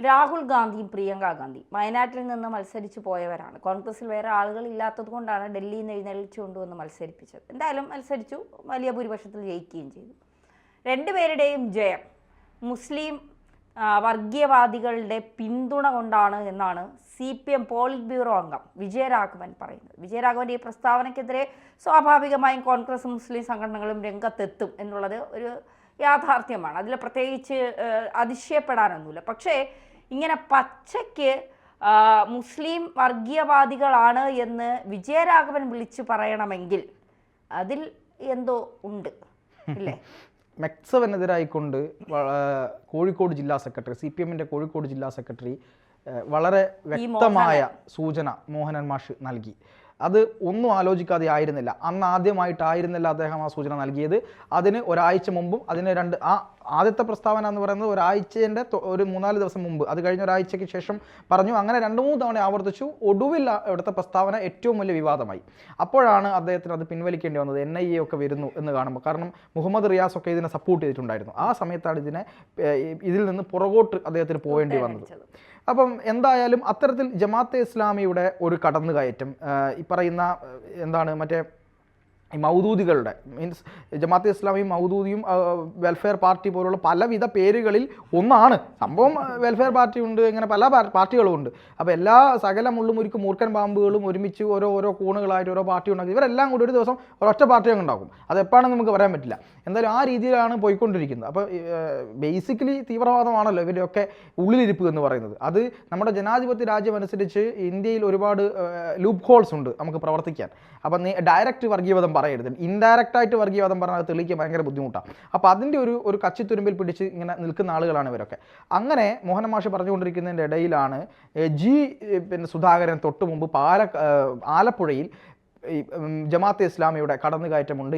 രാഹുൽ ഗാന്ധിയും പ്രിയങ്ക ഗാന്ധി വയനാട്ടിൽ നിന്ന് മത്സരിച്ചു പോയവരാണ്. കോൺഗ്രസിൽ വേറെ ആളുകൾ ഇല്ലാത്തത് കൊണ്ടാണ് ഡൽഹിയിൽ നിന്ന് എഴുന്നള്ളിച്ചു കൊണ്ടുവന്ന് മത്സരിപ്പിച്ചത്. എന്തായാലും മത്സരിച്ചു, വലിയ ഭൂരിപക്ഷത്തിൽ ജയിക്കുകയും ചെയ്തു. രണ്ടുപേരുടെയും ജയം മുസ്ലിം വർഗീയവാദികളുടെ പിന്തുണ കൊണ്ടാണ് എന്നാണ് CPM പോളിറ്റ് ബ്യൂറോ അംഗം വിജയരാഘവൻ പറയുന്നത്. വിജയരാഘവൻ്റെ ഈ പ്രസ്താവനയ്ക്കെതിരെ സ്വാഭാവികമായും കോൺഗ്രസ് മുസ്ലിം സംഘടനകളും രംഗത്തെത്തും എന്നുള്ളത് ഒരു യാഥാർത്ഥ്യമാണ്. അതിൽ പ്രത്യേകിച്ച് അതിശയപ്പെടാനൊന്നുമില്ല. പക്ഷേ ഇങ്ങനെ പച്ചയ്ക്ക് മുസ്ലിം വർഗീയവാദികളാണ് എന്ന് വിജയരാഘവൻ വിളിച്ചു പറയണമെങ്കിൽ അതിൽ എന്തോ ഉണ്ട്, ഇല്ലേ? മെക്സവനെതിരായിക്കൊണ്ട് കോഴിക്കോട് ജില്ലാ സെക്രട്ടറി, CPM കോഴിക്കോട് ജില്ലാ സെക്രട്ടറി വളരെ വ്യക്തമായ സൂചന മോഹനൻ മാഷ് നൽകി. അത് ഒന്നും ആലോചിക്കാതെ ആയിരുന്നില്ല, അന്ന് ആദ്യമായിട്ടായിരുന്നില്ല അദ്ദേഹം ആ സൂചന നൽകിയത്. അതിന് ഒരാഴ്ച മുമ്പും അതിന് ആദ്യത്തെ പ്രസ്താവന എന്ന് പറയുന്നത് ഒരാഴ്ചൻ്റെ ഒരു 3-4 ദിവസം മുമ്പ്, അത് കഴിഞ്ഞ ഒരാഴ്ചയ്ക്ക് ശേഷം പറഞ്ഞു. അങ്ങനെ 2-3 തവണ ആവർത്തിച്ചു. ഒടുവിൽ ഇവിടുത്തെ പ്രസ്താവന ഏറ്റവും വലിയ വിവാദമായി. അപ്പോഴാണ് അദ്ദേഹത്തിന് അത് പിൻവലിക്കേണ്ടി വന്നത്. NIA ഒക്കെ വരുന്നു എന്ന് കാണുമ്പോൾ. കാരണം മുഹമ്മദ് റിയാസ് ഒക്കെ ഇതിനെ സപ്പോർട്ട് ചെയ്തിട്ടുണ്ടായിരുന്നു. ആ സമയത്താണ് ഇതിൽ നിന്ന് പുറകോട്ട് അദ്ദേഹത്തിന് പോകേണ്ടി വന്നത്. അപ്പം എന്തായാലും അത്തരത്തിൽ ജമാഅത്തെ ഇസ്ലാമിയുടെ ഒരു കടന്നുകയറ്റം, ഈ പറയുന്ന മറ്റേ മൗദൂദികളുടെ, മീൻസ് ജമാഅത്തെ ഇസ്ലാമിയും മൗദൂദിയും വെൽഫെയർ പാർട്ടി പോലുള്ള പലവിധ പേരുകളിൽ ഒന്നാണ് സംഭവം. വെൽഫെയർ പാർട്ടി ഉണ്ട്, ഇങ്ങനെ പല പാർട്ടികളും ഉണ്ട്. അപ്പോൾ എല്ലാ സകല മുള്ളുമുരിക്കും മൂർഖൻ പാമ്പുകളും ഒരുമിച്ച് ഓരോ കോണുകളായിട്ട് ഓരോ പാർട്ടി ഉണ്ടാക്കി ഇവരെല്ലാം കൂടി ഒരു ദിവസം ഒരൊറ്റ പാർട്ടി അങ്ങ് ഉണ്ടാക്കും. അത് എപ്പോഴാണെന്ന് നമുക്ക് പറയാൻ പറ്റില്ല. എന്തായാലും ആ രീതിയിലാണ് പോയിക്കൊണ്ടിരിക്കുന്നത്. അപ്പോൾ ബേസിക്കലി തീവ്രവാദമാണല്ലോ ഇവരുടെയൊക്കെ ഉള്ളിലിരിപ്പ് എന്ന് പറയുന്നത്. അത് നമ്മുടെ ജനാധിപത്യ രാജ്യം അനുസരിച്ച് ഇന്ത്യയിൽ ഒരുപാട് ലൂപ്പ് ഹോൾസ് ഉണ്ട് നമുക്ക് പ്രവർത്തിക്കാൻ. അപ്പം ഡയറക്റ്റ് വർഗീയവാദം പറയരുത്, ഇൻഡയറക്റ്റായിട്ട് വർഗീയവാദം പറഞ്ഞാൽ തെളിയിക്കാൻ ഭയങ്കര ബുദ്ധിമുട്ടാണ്. അപ്പോൾ അതിൻ്റെ ഒരു കച്ചിത്തുരുമ്പിൽ പിടിച്ച് ഇങ്ങനെ നിൽക്കുന്ന ആളുകളാണ് ഇവരൊക്കെ. അങ്ങനെ മോഹൻ മാഷ് പറഞ്ഞുകൊണ്ടിരിക്കുന്നതിൻ്റെ ഇടയിലാണ് സുധാകരൻ തൊട്ട് മുമ്പ് ആലപ്പുഴയിൽ ഈ ജമാഅത്തെ ഇസ്ലാമിയുടെ കടന്നുകയറ്റമുണ്ട്,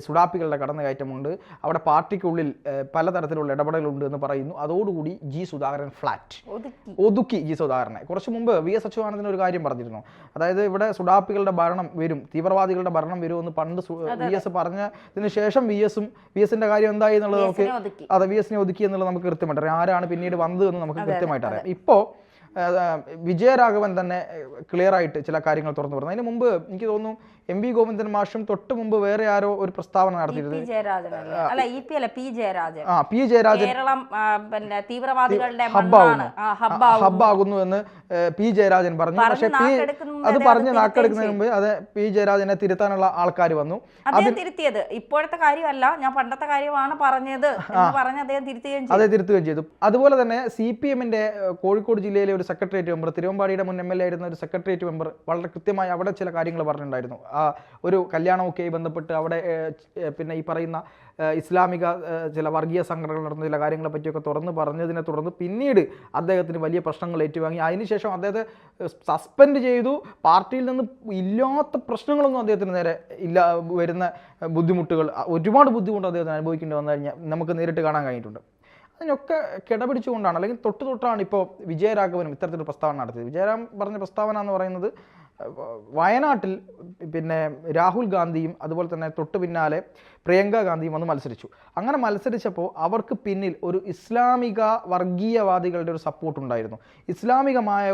സുഡാപ്പികളുടെ കടന്നുകയറ്റമുണ്ട്, അവിടെ പാർട്ടിക്കുള്ളിൽ പലതരത്തിലുള്ള ഇടപെടലുണ്ട് എന്ന് പറയുന്നു. അതോടുകൂടി സുധാകരൻ ഫ്ലാറ്റ് ഒതുക്കി. സുധാകരനെ കുറച്ച് മുമ്പ് VS അച്യുതാനന്ദൻ ഒരു കാര്യം പറഞ്ഞിരുന്നു. അതായത് ഇവിടെ സുഡാപ്പികളുടെ ഭരണം വരും, തീവ്രവാദികളുടെ ഭരണം വരും എന്ന് പണ്ട് VS പറഞ്ഞതിന് ശേഷം VSന്റെ കാര്യം എന്തായി എന്നുള്ളത് നമുക്ക് VSനെ ഒതുക്കി എന്നുള്ളത് നമുക്ക് കൃത്യമായിട്ട് അറിയാം. ആരാണ് പിന്നീട് വന്നത് എന്ന് നമുക്ക് കൃത്യമായിട്ട് അറിയാം. ഇപ്പോൾ വിജയരാഘവൻ തന്നെ ക്ലിയർ ആയിട്ട് ചില കാര്യങ്ങൾ തുറന്നു പറഞ്ഞു. അതിന് മുമ്പ് എനിക്ക് തോന്നുന്നു MV ഗോവിന്ദൻ മാഷും തൊട്ട് മുമ്പ് വേറെ ആരോ ഒരു പ്രസ്താവന നടത്തിയിരുന്നത്. പി ജയരാജൻ ഹബ്ബാകുന്നു എന്ന് P ജയരാജൻ പറഞ്ഞു. പക്ഷെ അത് പറഞ്ഞ് നാക്കെടുക്കുന്നതിന് മുമ്പ് അത് P ജയരാജനെ തിരുത്താനുള്ള ആൾക്കാർ വന്നു. തിരുത്തിയത് ഇപ്പോഴത്തെ കാര്യമല്ല, ഞാൻ പണ്ടത്തെ കാര്യമാണ് പറഞ്ഞത് അതേ തിരുത്തുകയും ചെയ്തു. അതുപോലെ തന്നെ CPMന്റെ കോഴിക്കോട് ജില്ലയിലെ ഒരു സെക്രട്ടേറിയറ്റ് മെമ്പർ, തിരുവമ്പാടിയുടെ മുൻ MLA ആയിരുന്ന ഒരു സെക്രട്ടേറിയറ്റ് മെമ്പർ വളരെ കൃത്യമായി അവിടെ ചില കാര്യങ്ങൾ പറഞ്ഞിട്ടുണ്ടായിരുന്നു. ഒരു കല്യാണമൊക്കെയായി ബന്ധപ്പെട്ട് അവിടെ ഈ പറയുന്ന ഇസ്ലാമിക ചില വർഗീയ സംഘടനകൾ നടന്ന ചില കാര്യങ്ങളെ പറ്റിയൊക്കെ പറഞ്ഞതിനെ തുടർന്ന് പിന്നീട് അദ്ദേഹത്തിന് വലിയ പ്രശ്നങ്ങൾ ഏറ്റുവാങ്ങി. അതിനുശേഷം അദ്ദേഹത്തെ സസ്പെൻഡ് ചെയ്തു. പാർട്ടിയിൽ നിന്ന് ഇല്ലാത്ത പ്രശ്നങ്ങളൊന്നും അദ്ദേഹത്തിന് നേരെ വരുന്ന ബുദ്ധിമുട്ടുകൾ, ഒരുപാട് ബുദ്ധിമുട്ട് അദ്ദേഹത്തിന് അനുഭവിക്കേണ്ടി വന്നു കഴിഞ്ഞാൽ നമുക്ക് നേരിട്ട് കാണാൻ കഴിഞ്ഞിട്ടുണ്ട്. അതിനൊക്കെ കിടപിടിച്ചുകൊണ്ടാണ്, അല്ലെങ്കിൽ തൊട്ടാണ് ഇപ്പോൾ വിജയരാഘവനും ഇത്തരത്തിലൊരു പ്രസ്താവന നടത്തിയത്. വിജയരാഘവൻ പറഞ്ഞ പ്രസ്താവന എന്ന് പറയുന്നത് വയനാട്ടിൽ രാഹുൽ ഗാന്ധിയും അതുപോലെ തന്നെ തൊട്ടു പിന്നാലെ പ്രിയങ്ക ഗാന്ധിയും വന്ന് മത്സരിച്ചു. അങ്ങനെ മത്സരിച്ചപ്പോൾ അവർക്ക് പിന്നിൽ ഒരു ഇസ്ലാമിക വർഗീയവാദികളുടെ ഒരു സപ്പോർട്ട് ഉണ്ടായിരുന്നു. ഇസ്ലാമികമായ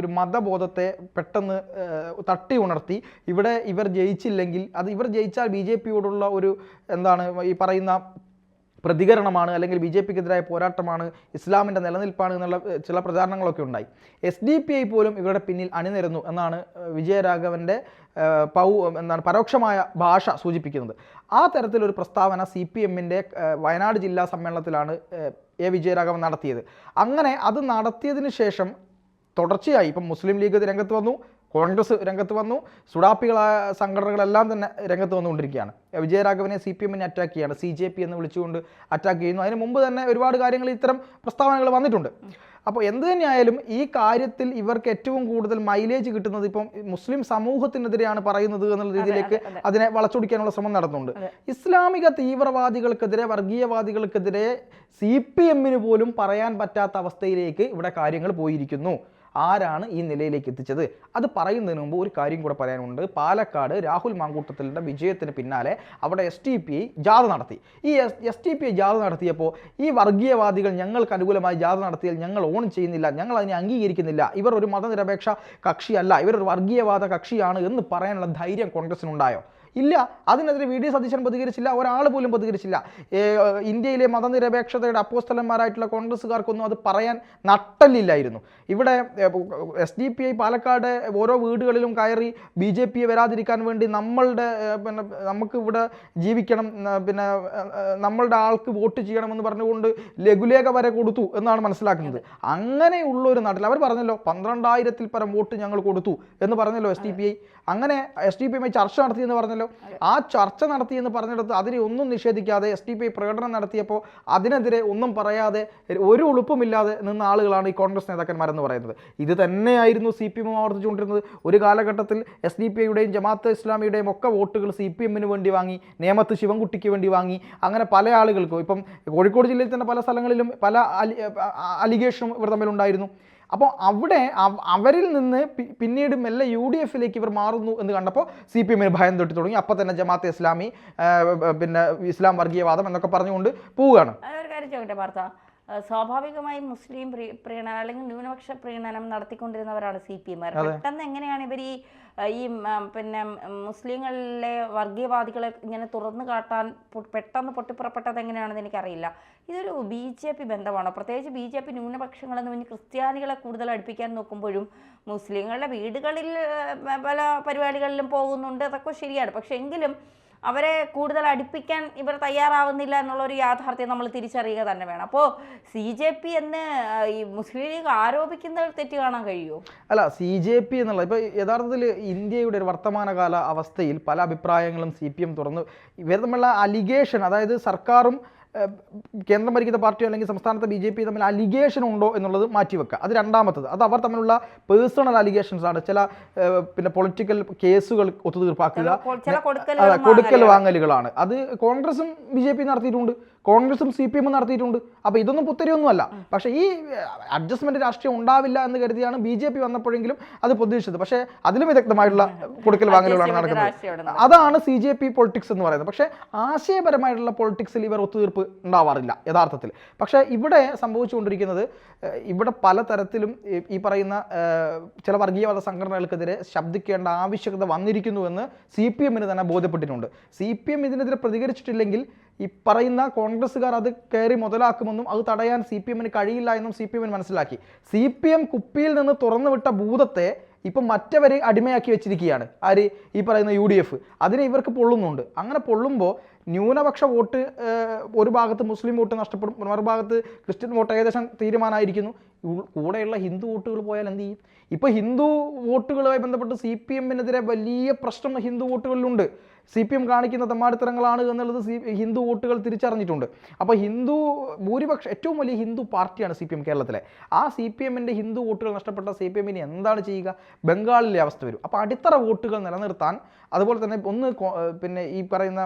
ഒരു മതബോധത്തെ പെട്ടെന്ന് തട്ടി ഉണർത്തി ഇവർ ജയിച്ചില്ലെങ്കിൽ ഇവർ ജയിച്ചാൽ BJPയോടുള്ള ഒരു ഈ പറയുന്ന പ്രതികരണമാണ്, അല്ലെങ്കിൽ BJPക്കെതിരായ പോരാട്ടമാണ്, ഇസ്ലാമിൻ്റെ നിലനിൽപ്പാണ് എന്നുള്ള ചില പ്രചാരണങ്ങളൊക്കെ ഉണ്ടായി. SDPI പോലും ഇവരുടെ പിന്നിൽ അണിനിരന്നു എന്നാണ് വിജയരാഘവൻ്റെ പരോക്ഷമായ ഭാഷ സൂചിപ്പിക്കുന്നത്. ആ തരത്തിലൊരു പ്രസ്താവന CPMന്റെ വയനാട് ജില്ലാ സമ്മേളനത്തിലാണ് വിജയരാഘവൻ നടത്തിയത്. അങ്ങനെ അത് നടത്തിയതിന് ശേഷം തുടർച്ചയായി ഇപ്പം മുസ്ലിം ലീഗ് രംഗത്ത് വന്നു, കോൺഗ്രസ് രംഗത്ത് വന്നു, സുഡാപ്പികളായ സംഘടനകളെല്ലാം തന്നെ രംഗത്ത് വന്നുകൊണ്ടിരിക്കുകയാണ്. വിജയരാഘവനെ CPMനെ അറ്റാക്ക് ചെയ്യുകയാണ്, CJP എന്ന് വിളിച്ചുകൊണ്ട് അറ്റാക്ക് ചെയ്യുന്നു. അതിന് മുമ്പ് തന്നെ ഒരുപാട് കാര്യങ്ങൾ ഇത്തരം പ്രസ്താവനകൾ വന്നിട്ടുണ്ട്. അപ്പോൾ എന്ത് തന്നെയായാലും ഈ കാര്യത്തിൽ ഇവർക്ക് ഏറ്റവും കൂടുതൽ മൈലേജ് കിട്ടുന്നത് ഇപ്പം മുസ്ലിം സമൂഹത്തിനെതിരെയാണ് പറയുന്നത് എന്നുള്ള രീതിയിലേക്ക് അതിനെ വളച്ചൊടിക്കാനുള്ള ശ്രമം നടത്തുന്നുണ്ട്. ഇസ്ലാമിക തീവ്രവാദികൾക്കെതിരെ, വർഗീയവാദികൾക്കെതിരെ CPMന് പോലും പറയാൻ പറ്റാത്ത അവസ്ഥയിലേക്ക് ഇവിടെ കാര്യങ്ങൾ പോയിരിക്കുന്നു. ആരാണ് ഈ നിലയിലേക്ക് എത്തിച്ചത്? അത് പറയുന്നതിന് മുമ്പ് ഒരു കാര്യം കൂടെ പറയാനുണ്ട്. പാലക്കാട് രാഹുൽ മാങ്കൂട്ടത്തിലിൻ്റെ വിജയത്തിന് പിന്നാലെ അവിടെ SDPI ജാഥ നടത്തി. ഈ SDPI ജാഥ നടത്തിയപ്പോൾ ഈ വർഗീയവാദികൾ ഞങ്ങൾക്ക് അനുകൂലമായി ജാഥ നടത്തിയാൽ ഞങ്ങൾ ഓൺ ചെയ്യുന്നില്ല, ഞങ്ങൾ അതിനെ അംഗീകരിക്കുന്നില്ല, ഇവർ ഒരു മതനിരപേക്ഷ കക്ഷിയല്ല, ഇവരൊരു വർഗീയവാദ കക്ഷിയാണ് എന്ന് പറയാനുള്ള ധൈര്യം കോൺഗ്രസിനുണ്ടായോ? ഇല്ല. അതിനെതിരെ VD സതീശൻ പ്രതികരിച്ചില്ല, ഒരാൾ പോലും പ്രതികരിച്ചില്ല. ഇന്ത്യയിലെ മതനിരപേക്ഷതയുടെ അപ്പോസ്തലന്മാരായിട്ടുള്ള കോൺഗ്രസ്സുകാർക്കൊന്നും അത് പറയാൻ നട്ടല്ലില്ലായിരുന്നു. ഇവിടെ SDPI പാലക്കാട് ഓരോ വീടുകളിലും കയറി BJPയെ വരാതിരിക്കാൻ വേണ്ടി നമുക്ക് ഇവിടെ ജീവിക്കണം, പിന്നെ നമ്മളുടെ ആൾക്ക് വോട്ട് ചെയ്യണമെന്ന് പറഞ്ഞുകൊണ്ട് ലഘുലേഖ വരെ കൊടുത്തു എന്നാണ് മനസ്സിലാക്കുന്നത്. അങ്ങനെയുള്ള ഒരു നാട്ടിൽ അവർ പറഞ്ഞല്ലോ 12,000-ൽ പരം വോട്ട് ഞങ്ങൾ കൊടുത്തു എന്ന് പറഞ്ഞല്ലോ SDPI. അങ്ങനെ SDPI ചർച്ച നടത്തിയെന്ന് പറഞ്ഞല്ലോ. ആ ചർച്ച നടത്തിയെന്ന് പറഞ്ഞെടുത്ത് അതിനെ ഒന്നും നിഷേധിക്കാതെ SDPI പ്രകടനം നടത്തിയപ്പോൾ അതിനെതിരെ ഒന്നും പറയാതെ ഒരു ഉളുപ്പുമില്ലാതെ നിന്ന ആളുകളാണ് ഈ കോൺഗ്രസ് നേതാക്കന്മാരെന്ന് പറയുന്നത്. ഇത് തന്നെയായിരുന്നു CPM ആവർത്തിച്ചുകൊണ്ടിരുന്നത്. ഒരു കാലഘട്ടത്തിൽ SDPIയുടെയും ജമാഅത്തെ ഇസ്ലാമിയുടെയും ഒക്കെ വോട്ടുകൾ CPMന് വേണ്ടി വാങ്ങി, നേമത്ത് ശിവൻകുട്ടിക്ക് വേണ്ടി വാങ്ങി. അങ്ങനെ പല ആളുകൾക്കും, ഇപ്പം കോഴിക്കോട് ജില്ലയിൽ തന്നെ പല സ്ഥലങ്ങളിലും പല അലിഗേഷനും ഇവർ തമ്മിലുണ്ടായിരുന്നു. അപ്പോൾ അവിടെ അവരിൽ നിന്ന് പിന്നീട് മെല്ലെ UDFിലേക്ക് ഇവർ മാറുന്നു എന്ന് കണ്ടപ്പോൾ CPMന് ഭയം തൊട്ടി തുടങ്ങി. അപ്പോൾ തന്നെ ജമാഅത്തെ ഇസ്ലാമി, പിന്നെ ഇസ്ലാം വർഗീയവാദം എന്നൊക്കെ പറഞ്ഞുകൊണ്ട് പോവുകയാണ്. ഒരു കാര്യം ചോദിക്കട്ടെ പാർത്ഥ, സ്വാഭാവികമായും മുസ്ലിം പ്രീണനം അല്ലെങ്കിൽ ന്യൂനപക്ഷ പ്രീണനം നടത്തിക്കൊണ്ടിരുന്നവരാണ് CPM. പെട്ടെന്ന് എങ്ങനെയാണ് ഇവർ ഈ പിന്നെ മുസ്ലിങ്ങളിലെ വർഗീയവാദികളെ ഇങ്ങനെ തുറന്നു കാട്ടാൻ പെട്ടെന്ന് പൊട്ടിപ്പുറപ്പെട്ടത് എങ്ങനെയാണെന്ന് എനിക്കറിയില്ല. ഇതൊരു BJP ബന്ധമാണോ? പ്രത്യേകിച്ച് BJP ന്യൂനപക്ഷങ്ങളെന്ന് പറഞ്ഞ് ക്രിസ്ത്യാനികളെ കൂടുതൽ അടുപ്പിക്കാൻ നോക്കുമ്പോഴും മുസ്ലിങ്ങളുടെ വീടുകളിൽ പല പരിപാടികളിലും പോകുന്നുണ്ട്, അതൊക്കെ ശരിയാണ്. പക്ഷെ എങ്കിലും അവരെ കൂടുതൽ അടുപ്പിക്കാൻ ഇവർ തയ്യാറാവുന്നില്ല എന്നുള്ളൊരു യാഥാർത്ഥ്യം നമ്മൾ തിരിച്ചറിയുക തന്നെ വേണം. അപ്പോൾ CJP എന്ന് ഈ മുസ്ലിം ലീഗ് ആരോപിക്കുന്ന തെറ്റ് കാണാൻ കഴിയുമോ? അല്ല, CJP എന്നുള്ള ഇപ്പോൾ യഥാർത്ഥത്തിൽ ഇന്ത്യയുടെ ഒരു വർത്തമാനകാല അവസ്ഥയിൽ പല അഭിപ്രായങ്ങളും CPM തുറന്ന് ഇവർ തമ്മിലുള്ള അലിഗേഷൻ, അതായത് സർക്കാരും കേന്ദ്രം ഭരിക്കുന്ന പാർട്ടിയോ അല്ലെങ്കിൽ സംസ്ഥാനത്തെ BJP തമ്മിൽ അലിഗേഷൻ ഉണ്ടോ എന്നുള്ളത് മാറ്റിവെക്കുക. അത് രണ്ടാമത്തത്. അത് അവർ തമ്മിലുള്ള പേഴ്സണൽ അലിഗേഷൻസ് ആണ്. ചില പിന്നെ പൊളിറ്റിക്കൽ കേസുകൾ ഒത്തുതീർപ്പാക്കുക, കൊടുക്കൽ വാങ്ങലുകളാണ്. അത് കോൺഗ്രസും BJP നടത്തിയിട്ടുണ്ട്, കോൺഗ്രസും CPM നടത്തിയിട്ടുണ്ട്. അപ്പോൾ ഇതൊന്നും പുത്തരിയൊന്നുമല്ല. പക്ഷേ ഈ അഡ്ജസ്റ്റ്മെന്റ് രാഷ്ട്രീയം ഉണ്ടാവില്ല എന്ന് കരുതിയാണ് BJP വന്നപ്പോഴെങ്കിലും അത് പ്രതീക്ഷിച്ചത്. പക്ഷേ അതിലും വിദഗ്ധമായിട്ടുള്ള കൊടുക്കൽ വാങ്ങലുകളാണ് നടക്കുന്നത്. അതാണ് CJP പൊളിറ്റിക്സ് എന്ന് പറയുന്നത്. പക്ഷേ ആശയപരമായിട്ടുള്ള പൊളിറ്റിക്സിൽ ഇവർ ഒത്തുതീർപ്പ് ഉണ്ടാവാറില്ല യഥാർത്ഥത്തിൽ. പക്ഷേ ഇവിടെ സംഭവിച്ചുകൊണ്ടിരിക്കുന്നത്, ഇവിടെ പലതരത്തിലും ഈ പറയുന്ന ചില വർഗീയവാദ സംഘടനകൾക്കെതിരെ ശബ്ദിക്കേണ്ട ആവശ്യകത വന്നിരിക്കുന്നുവെന്ന് CPMന് തന്നെ ബോധ്യപ്പെട്ടിട്ടുണ്ട്. CPM ഇതിനെതിരെ പ്രതികരിച്ചിട്ടില്ലെങ്കിൽ ഈ പറയുന്ന കോൺഗ്രസ്സുകാർ അത് കയറി മുതലാക്കുമെന്നും അത് തടയാൻ CPMന് കഴിയില്ല എന്നും CPMന് മനസ്സിലാക്കി. CPM കുപ്പിയിൽ നിന്ന് തുറന്നുവിട്ട ഭൂതത്തെ ഇപ്പം മറ്റവരെ അടിമയാക്കി വെച്ചിരിക്കുകയാണ്. ആര്? ഈ പറയുന്ന UDF. അതിനെ ഇവർക്ക് പൊള്ളുന്നുണ്ട്. അങ്ങനെ പൊള്ളുമ്പോൾ ന്യൂനപക്ഷ വോട്ട് ഒരു ഭാഗത്ത് മുസ്ലിം വോട്ട് നഷ്ടപ്പെടും, മറുഭാഗത്ത് ക്രിസ്ത്യൻ വോട്ട് ഏകദേശം തീരുമാനമായിരിക്കുന്നു. കൂടെയുള്ള ഹിന്ദു വോട്ടുകൾ പോയാൽ എന്ത് ചെയ്യും? ഇപ്പോൾ ഹിന്ദു വോട്ടുകളുമായി ബന്ധപ്പെട്ട് CPMനെതിരെ വലിയ പ്രശ്നം ഹിന്ദു വോട്ടുകളിലുണ്ട്. CPM കാണിക്കുന്ന തെമ്മാടിത്തരങ്ങളാണ് എന്നുള്ളത് ഹിന്ദു വോട്ടുകൾ തിരിച്ചറിഞ്ഞിട്ടുണ്ട്. അപ്പോൾ ഹിന്ദു ഭൂരിപക്ഷം ഏറ്റവും വലിയ ഹിന്ദു പാർട്ടിയാണ് CPM കേരളത്തിലെ. ആ CPMൻ്റെ ഹിന്ദു വോട്ടുകൾ നഷ്ടപ്പെട്ട CPMന് എന്താണ് ചെയ്യുക? ബംഗാളിലെ അവസ്ഥ വരും. അപ്പോൾ അടിത്തറ വോട്ടുകൾ നിലനിർത്താൻ, അതുപോലെ തന്നെ പിന്നെ ഈ പറയുന്ന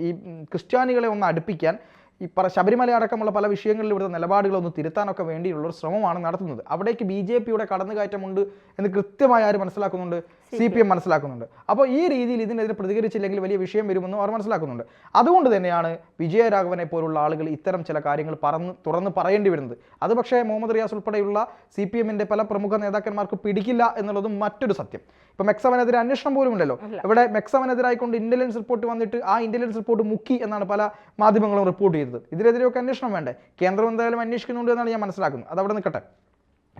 ഈ ക്രിസ്ത്യാനികളെ ഒന്ന് അടുപ്പിക്കാൻ, ഈ ശബരിമല അടക്കമുള്ള പല വിഷയങ്ങളിൽ ഇവിടുത്തെ നിലപാടുകളൊന്ന് തിരുത്താനൊക്കെ വേണ്ടിയുള്ളൊരു ശ്രമമാണ് നടത്തുന്നത്. അവിടേക്ക് BJPയുടെ കടന്നുകയറ്റമുണ്ട് എന്ന് കൃത്യമായി ആര് മനസ്സിലാക്കുന്നുണ്ട്? CPM മനസ്സിലാക്കുന്നുണ്ട്. അപ്പോൾ ഈ രീതിയിൽ ഇതിനെതിരെ പ്രതികരിച്ചില്ലെങ്കിൽ വലിയ വിഷയം വരുമെന്നും അവർ മനസ്സിലാക്കുന്നുണ്ട്. അതുകൊണ്ട് തന്നെയാണ് വിജയരാഘവനെ പോലുള്ള ആളുകൾ ഇത്തരം ചില കാര്യങ്ങൾ തുറന്ന് പറയേണ്ടി വരുന്നത്. അത് പക്ഷേ മുഹമ്മദ് റിയാസ് ഉൾപ്പെടെയുള്ള CPMൻ്റെ പല പ്രമുഖ നേതാക്കന്മാർക്ക് പിടിക്കില്ല എന്നുള്ളതും മറ്റൊരു സത്യം. ഇപ്പം മെക്സവനെതിരെ അന്വേഷണം പോലും ഉണ്ടല്ലോ. ഇവിടെ മെക്സവനെതിരായിക്കൊണ്ട് ഇന്റലിജൻസ് റിപ്പോർട്ട് വന്നിട്ട് ആ ഇന്റലിജൻസ് റിപ്പോർട്ട് മുക്കി എന്നാണ് പല മാധ്യമങ്ങളും റിപ്പോർട്ട് ചെയ്തത്. ഇതിനെതിരെയൊക്കെ അന്വേഷണം വേണ്ടേ? കേന്ദ്രം എന്തായാലും അന്വേഷിക്കുന്നുണ്ട് എന്നാണ് ഞാൻ മനസ്സിലാക്കുന്നത്. അതവിടെ നിൽക്കട്ടെ.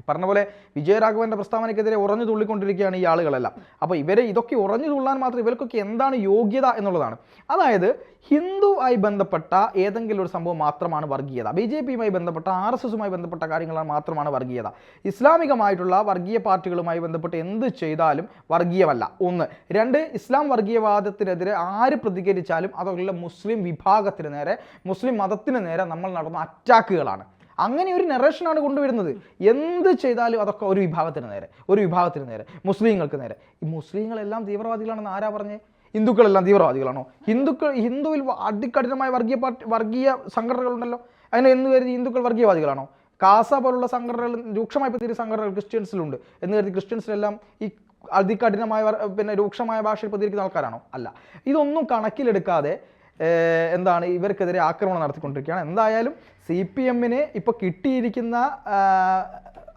പറഞ്ഞ പോലെ വിജയരാഘവന്റെ പ്രസ്താവനയ്ക്കെതിരെ ഉറഞ്ഞു തുള്ളിക്കൊണ്ടിരിക്കുകയാണ് ഈ ആളുകളെല്ലാം. അപ്പോൾ ഇതൊക്കെ ഉറഞ്ഞു തുള്ളാൻ മാത്രം ഇവർക്കൊക്കെ എന്താണ് യോഗ്യത എന്നുള്ളതാണ്. അതായത് ഹിന്ദുവായി ബന്ധപ്പെട്ട ഏതെങ്കിലും ഒരു സംഭവം മാത്രമാണ് വർഗീയത. BJPയുമായി ബന്ധപ്പെട്ട RSSുമായി ബന്ധപ്പെട്ട കാര്യങ്ങളാണ് മാത്രമാണ് വർഗീയത. ഇസ്ലാമികമായിട്ടുള്ള വർഗീയ പാർട്ടികളുമായി ബന്ധപ്പെട്ട് എന്ത് ചെയ്താലും വർഗീയമല്ല. 1. 2. ഇസ്ലാം വർഗീയവാദത്തിനെതിരെ ആര് പ്രതികരിച്ചാലും അതൊക്കെ മുസ്ലിം വിഭാഗത്തിന് നേരെ, മുസ്ലിം മതത്തിന് നേരെ നമ്മൾ നടന്ന അറ്റാക്കുകളാണ്. അങ്ങനെ ഒരു നറേഷനാണ് കൊണ്ടുവരുന്നത്. എന്ത് ചെയ്താലും അതൊക്കെ ഒരു വിഭാഗത്തിന് നേരെ, മുസ്ലിങ്ങൾക്ക് നേരെ. ഈ മുസ്ലിങ്ങളെല്ലാം തീവ്രവാദികളാണെന്ന് ആരാ പറഞ്ഞേ? ഹിന്ദുക്കളെല്ലാം തീവ്രവാദികളാണോ? ഹിന്ദുവിൽ അതികഠിനമായ വർഗീയ സംഘടനകളുണ്ടല്ലോ. അതിനെ എന്ന് കരുതി ഹിന്ദുക്കൾ വർഗീയവാദികളാണോ? കാസ പോലുള്ള സംഘടനകൾ, രൂക്ഷമായ പതിരി സംഘടനകൾ ക്രിസ്ത്യൻസിലുണ്ട് എന്ന് കരുതി ക്രിസ്ത്യൻസിലെല്ലാം ഈ അതികഠിനമായ പിന്നെ രൂക്ഷമായ ഭാഷയിൽ പ്രതികരിക്കുന്ന ആൾക്കാരാണോ? അല്ല. ഇതൊന്നും കണക്കിലെടുക്കാതെ എന്താണ് ഇവർക്കെതിരെ ആക്രമണം നടത്തിക്കൊണ്ടിരിക്കുകയാണ്. എന്തായാലും CPM-ന് ഇപ്പോൾ കിട്ടിയിരിക്കുന്ന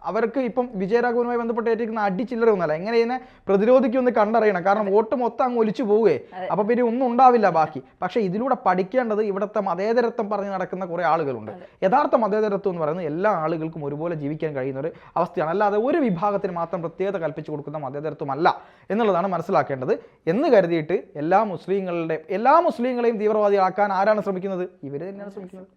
അവർക്ക് ഇപ്പം വിജയരാഘവനുമായി ബന്ധപ്പെട്ട് ഏറ്റിരിക്കുന്ന അടിച്ചില്ലറ ഒന്നല്ല, എങ്ങനെ ഇതിനെ പ്രതിരോധിക്കുമെന്ന് കണ്ടറിയണം. കാരണം വോട്ട് മൊത്തം അങ്ങ് ഒലിച്ചു പോവുകയെ, അപ്പൊ പിന്നെ ഒന്നും ഉണ്ടാവില്ല ബാക്കി. പക്ഷേ ഇതിലൂടെ പഠിക്കേണ്ടത് ഇവിടുത്തെ മതേതരത്വം പറഞ്ഞ് നടക്കുന്ന കുറേ ആളുകളുണ്ട്. യഥാർത്ഥ മതേതരത്വം എന്ന് പറയുന്നത് എല്ലാ ആളുകൾക്കും ഒരുപോലെ ജീവിക്കാൻ കഴിയുന്ന ഒരു അവസ്ഥയാണ്, അല്ലാതെ ഒരു വിഭാഗത്തിന് മാത്രം പ്രത്യേകത കൽപ്പിച്ചു കൊടുക്കുന്ന മതേതരത്വമല്ല എന്നുള്ളതാണ് മനസ്സിലാക്കേണ്ടത്. എന്ന് കരുതിയിട്ട് എല്ലാ മുസ്ലിങ്ങളെയും തീവ്രവാദികളാക്കാൻ ആരാണ് ശ്രമിക്കുന്നത്? ഇവർ തന്നെയാണ് ശ്രമിക്കുന്നത്.